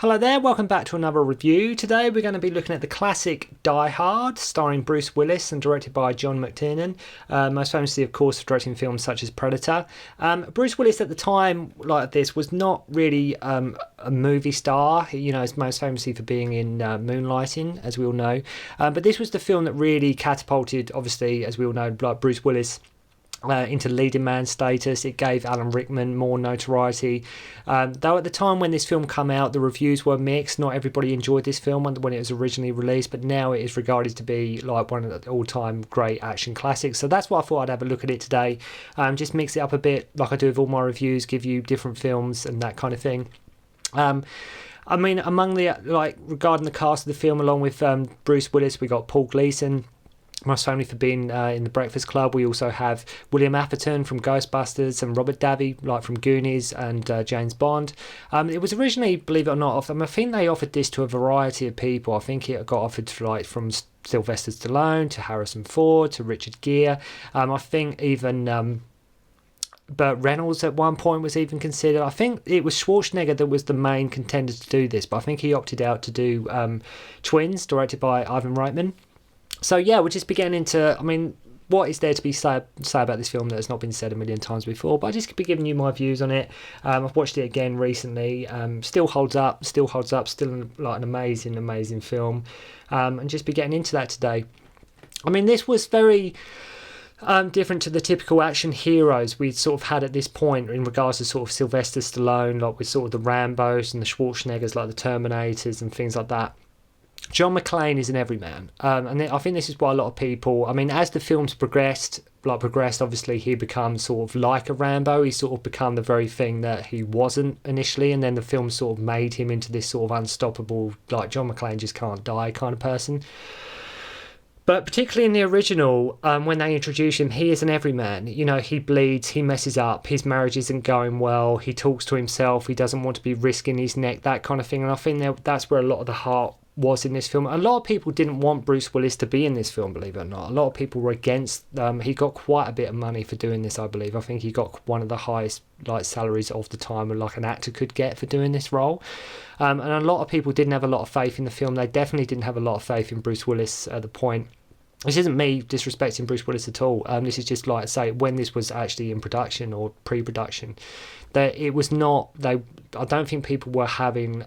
Hello there, welcome back to another review. Today we're going to be looking at the classic Die Hard, starring Bruce Willis and directed by John McTiernan, most famously, of course, for directing films such as Predator. Bruce Willis at the time like this was not really a movie star. He's most famously for being in Moonlighting, as we all know. But this was the film that really catapulted, obviously, as we all know, like Bruce Willis into leading man status. It gave Alan Rickman more notoriety. Though at the time when this film came out, the reviews were mixed. Not everybody enjoyed this film when it was originally released, but now it is regarded to be like one of the all-time great action classics. So that's why I thought I'd have a look at it today. Just mix it up a bit like I do with all my reviews, give you different films and that kind of thing. I mean, among the, regarding the cast of the film, along with Bruce Willis, we got Paul Gleason, most family for being in The Breakfast Club. We also have William Atherton from Ghostbusters and Robert Davi, from Goonies and James Bond. It was originally, believe it or not, I think they offered this to a variety of people. I think it got offered from Sylvester Stallone to Harrison Ford to Richard Gere. I think even Burt Reynolds at one point was even considered. I think it was Schwarzenegger that was the main contender to do this, but I think he opted out to do Twins, directed by Ivan Reitman. So yeah, we'll just be getting into, what is there to be say about this film that has not been said a million times before, but I just be giving you my views on it. I've watched it again recently, still holds up, still an amazing film, and just be getting into that today. This was very different to the typical action heroes we'd sort of had at this point in regards to sort of Sylvester Stallone, with sort of the Rambos and the Schwarzeneggers, like the Terminators and things like that. John McClane is an everyman, and I think this is why a lot of people, as the films progressed, obviously he becomes sort of like a Rambo. He sort of become the very thing that he wasn't initially, and then the film sort of made him into this sort of unstoppable, John McClane just can't die kind of person. But particularly in the original, when they introduce him, he is an everyman. He bleeds, he messes up, his marriage isn't going well, he talks to himself, he doesn't want to be risking his neck, that kind of thing. And I think that's where a lot of the heart was in this film. A lot of people didn't want Bruce Willis to be in this film, believe it or not. A lot of people were against. He got quite a bit of money for doing this, I believe. I think he got one of the highest salaries of the time an actor could get for doing this role. And a lot of people didn't have a lot of faith in the film. They definitely didn't have a lot of faith in Bruce Willis at the point. This isn't me disrespecting Bruce Willis at all. This is just when this was actually in production or pre-production, that it was not. I don't think people were having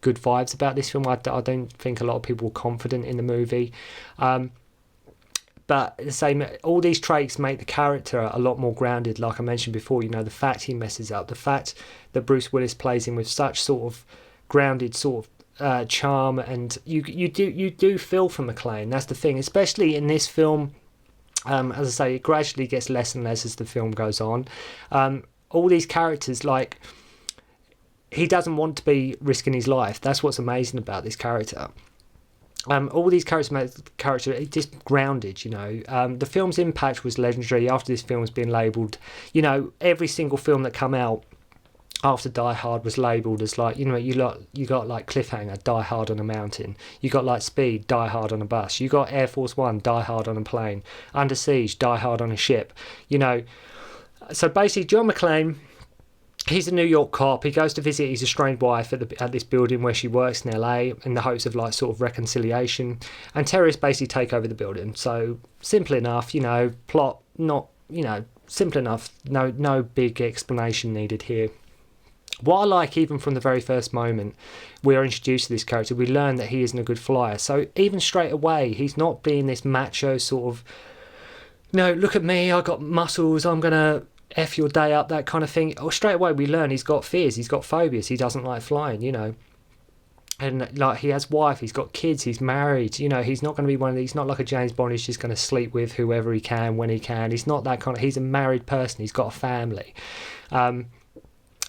good vibes about this film. I don't think a lot of people were confident in the movie. But the same, all these traits make the character a lot more grounded. Like I mentioned before, the fact he messes up, the fact that Bruce Willis plays him with such sort of grounded sort of charm, and you do feel for McClane. That's the thing, especially in this film. As I say, it gradually gets less and less as the film goes on. All these characters, he doesn't want to be risking his life. That's what's amazing about this character. All these characters make the character just grounded. The film's impact was legendary. After this film was being labelled, every single film that come out after Die Hard was labelled as you got Cliffhanger, Die Hard on a mountain. You got Speed, Die Hard on a bus. You got Air Force One, Die Hard on a plane. Under Siege, Die Hard on a ship. So basically, John McClane, he's a New York cop. He goes to visit his estranged wife at this building where she works in LA in the hopes of sort of reconciliation. And terrorists basically take over the building. So simple enough, plot not, simple enough. No big explanation needed here. What I like, even from the very first moment we are introduced to this character, we learn that he isn't a good flyer. So even straight away, he's not being this macho sort of, look at me, I got muscles, I'm going to F your day up, that kind of thing. Or straight away we learn he's got fears, he's got phobias, he doesn't like flying, And he has wife, he's got kids, he's married, he's not going to be one of these, he's not like a James Bond who's just going to sleep with whoever he can when he can. He's not that kind of, he's a married person, he's got a family.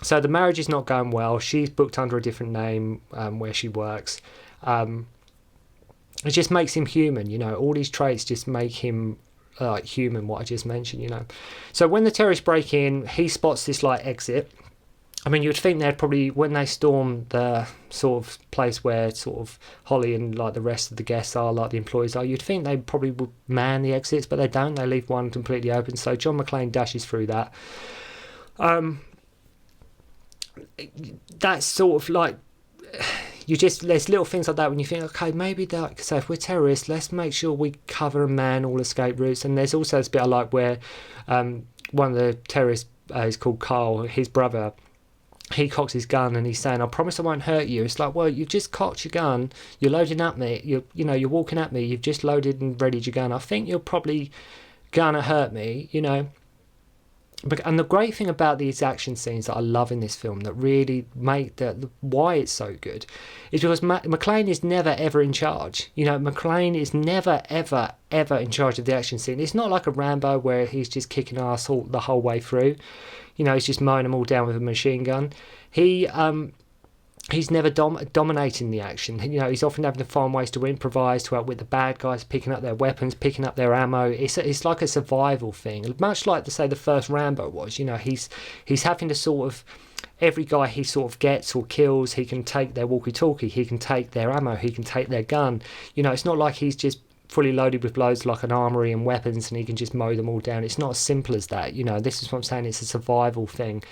So the marriage is not going well. She's booked under a different name where she works. It just makes him human, All these traits just make him human, what I just mentioned, So when the terrorists break in, he spots this exit. You'd think they'd probably, when they storm the sort of place where sort of Holly and the rest of the guests are, the employees are, you'd think they probably would man the exits, but they don't. They leave one completely open. So John McClane dashes through that. That's sort of there's little things like that when you think, okay, maybe like, so if we're terrorists, let's make sure we cover and man all escape routes. And there's also this bit I like where one of the terrorists is called Carl, his brother. He cocks his gun and he's saying, I promise I won't hurt you. It's like, well, you've just cocked your gun, you're loading at me, you're walking at me, you've just loaded and readied your gun. I think you're probably gonna hurt me, And the great thing about these action scenes that I love in this film that really make why it's so good is because McClane is never ever in charge. McClane is never ever ever in charge of the action scene. It's not like a Rambo where he's just kicking ass the whole way through. He's just mowing them all down with a machine gun. He's never dominating the action. He's often having to find ways to improvise, to outwit the bad guys, picking up their weapons, picking up their ammo. It's like a survival thing, much like the first Rambo was. He's having to sort of, every guy he sort of gets or kills, he can take their walkie-talkie, he can take their ammo, he can take their gun. It's not like he's just fully loaded with loads like an armory and weapons and he can just mow them all down. It's not as simple as that. This is what I'm saying, it's a survival thing.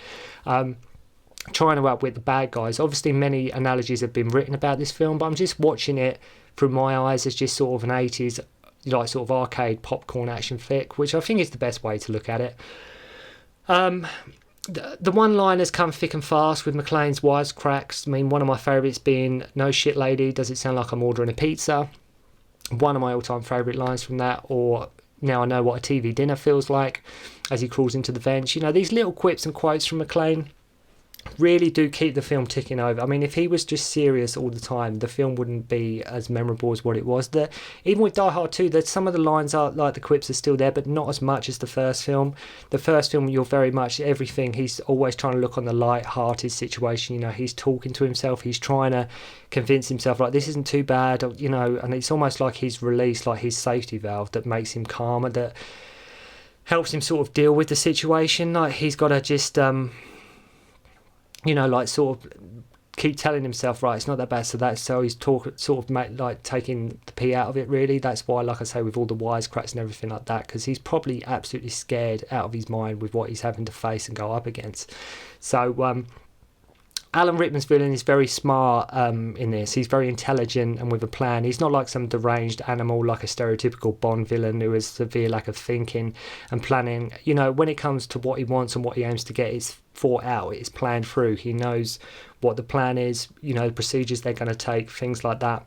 Trying to outwit the bad guys. Obviously many analogies have been written about this film, but I'm just watching it through my eyes as just sort of an 80s like sort of arcade popcorn action flick, which I think is the best way to look at it. The one-liners come thick and fast with McClane's wisecracks. I mean, one of my favourites being, "No shit lady, does it sound like I'm ordering a pizza?" One of my all-time favourite lines from that, or "Now I know what a TV dinner feels like," as he crawls into the vents. These little quips and quotes from McClane really do keep the film ticking over. I mean, if he was just serious all the time, the film wouldn't be as memorable as what it was. Even with Die Hard 2, that some of the lines are like the quips are still there, but not as much as the first film. The first film, you're very much everything. He's always trying to look on the light-hearted situation. He's talking to himself. He's trying to convince himself like this isn't too bad. And it's almost like he's released like his safety valve that makes him calmer, that helps him sort of deal with the situation. Like he's got to just like sort of keep telling himself, right, it's not that bad. So he's taking the pee out of it, really. That's why, like I say, with all the wisecracks and everything like that, because he's probably absolutely scared out of his mind with what he's having to face and go up against. So Alan Rickman's villain is very smart in this. He's very intelligent and with a plan. He's not like some deranged animal like a stereotypical Bond villain who has severe lack of thinking and planning. When it comes to what he wants and what he aims to get, it's thought out, it's planned through. He knows what the plan is, the procedures they're going to take, things like that.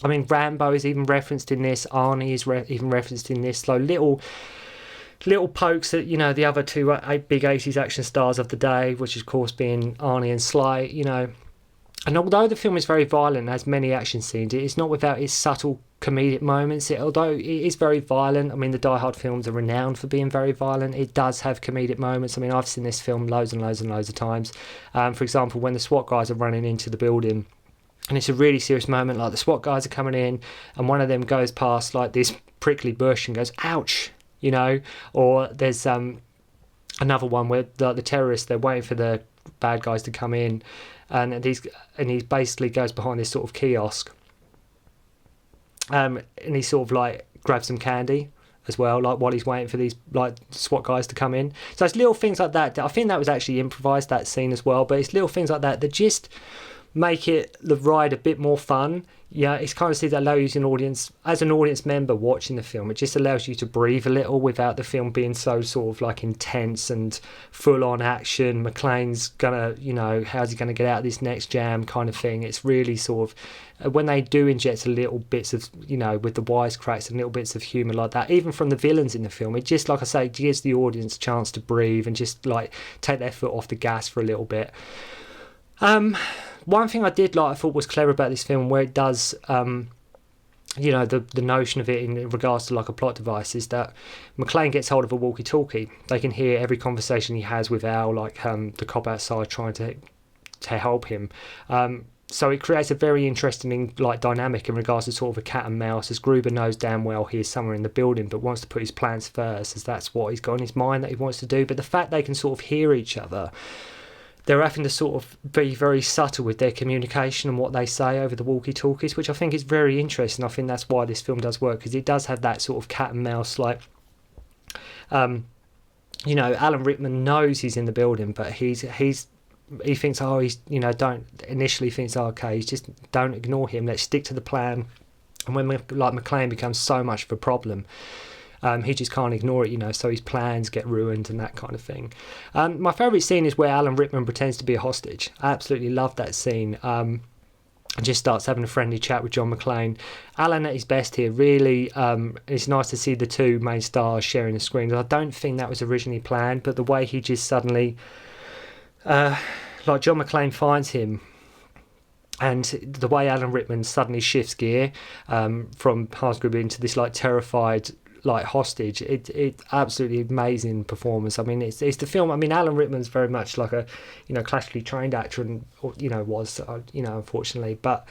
I mean, Rambo is even referenced in this. Arnie is even referenced in this. So little pokes at the other two big 80s action stars of the day, which of course being Arnie and Sly. And although the film is very violent, has many action scenes, it is not without its subtle comedic moments. Although it is very violent, I mean, the Die Hard films are renowned for being very violent. It does have comedic moments. I mean, I've seen this film loads and loads and loads of times. For example, when the SWAT guys are running into the building, and it's a really serious moment, like the SWAT guys are coming in, and one of them goes past like this prickly bush and goes, "Ouch!" Or there's another one where the terrorists, they're waiting for the bad guys to come in, and he basically goes behind this sort of kiosk, and he sort of like grabs some candy as well, like while he's waiting for these like SWAT guys to come in. So it's little things like that. I think that was actually improvised, that scene as well, but it's little things like that just make the ride a bit more fun. It's kind of that allows you as an audience member watching the film, it just allows you to breathe a little without the film being so sort of like intense and full on action. McClane's gonna, how's he gonna get out of this next jam kind of thing. It's really sort of, when they do inject a little bits of, with the wisecracks and little bits of humour like that, even from the villains in the film, it just, like I say, gives the audience a chance to breathe and just like take their foot off the gas for a little bit. One thing I did like, I thought was clever about this film, where it does, the notion of it in regards to like a plot device, is that McClane gets hold of a walkie-talkie. They can hear every conversation he has with Al, like the cop outside trying to help him. So it creates a very interesting like dynamic in regards to sort of a cat and mouse, as Gruber knows damn well he is somewhere in the building but wants to put his plans first, as that's what he's got in his mind that he wants to do. But the fact they can sort of hear each other, they're having to sort of be very subtle with their communication and what they say over the walkie-talkies, which I think is very interesting. I think that's why this film does work, because it does have that sort of cat and mouse, like, Alan Rickman knows he's in the building, but he's he thinks, oh, he's, you know, don't initially thinks, oh, okay, he's just, don't ignore him, let's stick to the plan. And when like McClane becomes so much of a problem, he just can't ignore it, you know, so his plans get ruined and that kind of thing. My favourite scene is where Alan Rickman pretends to be a hostage. I absolutely love that scene. And just starts having a friendly chat with John McClane. Alan at his best here, really. It's nice to see the two main stars sharing the screen. I don't think that was originally planned, but the way he just suddenly, like John McClane finds him, and the way Alan Rickman suddenly shifts gear from Hans Gruber into this like terrified like hostage, it absolutely amazing performance. I mean, it's the film. I mean, Alan Rickman's very much like a, you know, classically trained actor, and you know was you know, unfortunately, but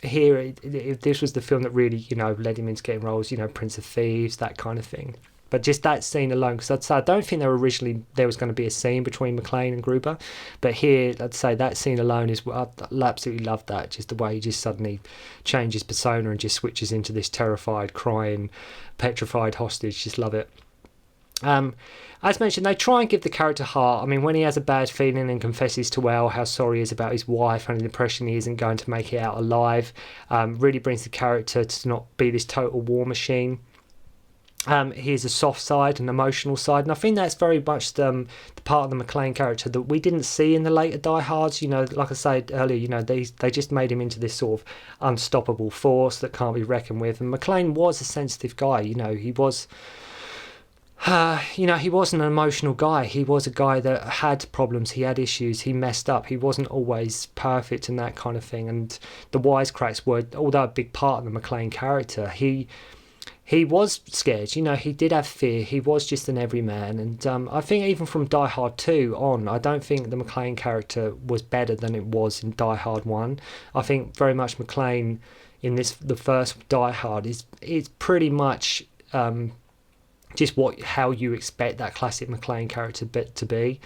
here this was the film that really, you know, led him into getting roles, you know, Prince of Thieves, that kind of thing. But just that scene alone, because I'd say I don't think there was going to be a scene between McClane and Gruber, but here I'd say that scene alone is, I absolutely love that, just the way he just suddenly changes persona and just switches into this terrified, crying, petrified hostage. Just love it. As mentioned, they try and give the character heart. I mean, when he has a bad feeling and confesses to Elle how sorry he is about his wife and the impression he isn't going to make it out alive, really brings the character to not be this total war machine. He has a soft side, an emotional side, and I think that's very much the part of the McClane character that we didn't see in the later Die Hards. You know, like I said earlier, you know, they just made him into this sort of unstoppable force that can't be reckoned with. And McClane was a sensitive guy. You know, he was, you know, he wasn't an emotional guy. He was a guy that had problems. He had issues. He messed up. He wasn't always perfect and that kind of thing. And the wisecracks were, although a big part of the McClane character, he was scared, you know, he did have fear, he was just an everyman, and I think even from Die Hard 2 on, I don't think the McClane character was better than it was in Die Hard 1. I think very much McClane in the first Die Hard is pretty much just how you expect that classic McClane character to be.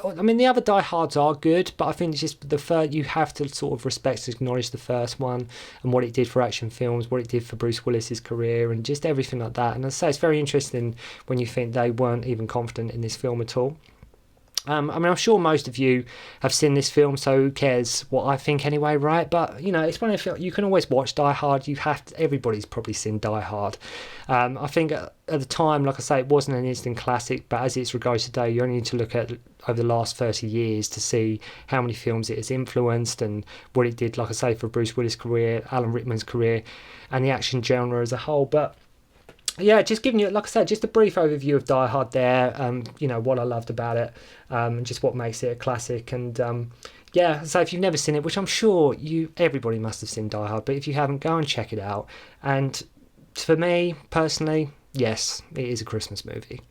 I mean, the other Die Hards are good, but I think it's just the first, you have to sort of respect and acknowledge the first one and what it did for action films, what it did for Bruce Willis's career, and just everything like that. And as I say, it's very interesting when you think they weren't even confident in this film at all. I mean, I'm sure most of you have seen this film, so who cares what I think anyway, right? But, you know, it's one of, you can always watch Die Hard. Everybody's probably seen Die Hard. I think at the time, like I say, it wasn't an instant classic, but as it's regarded today, you only need to look at over the last 30 years to see how many films it has influenced and what it did, like I say, for Bruce Willis' career, Alan Rickman's career, and the action genre as a whole. But yeah, just giving you, like I said, just a brief overview of Die Hard there, you know, what I loved about it, and just what makes it a classic. And yeah, so if you've never seen it, which I'm sure everybody must have seen Die Hard, but if you haven't, go and check it out. And for me, personally, yes, it is a Christmas movie.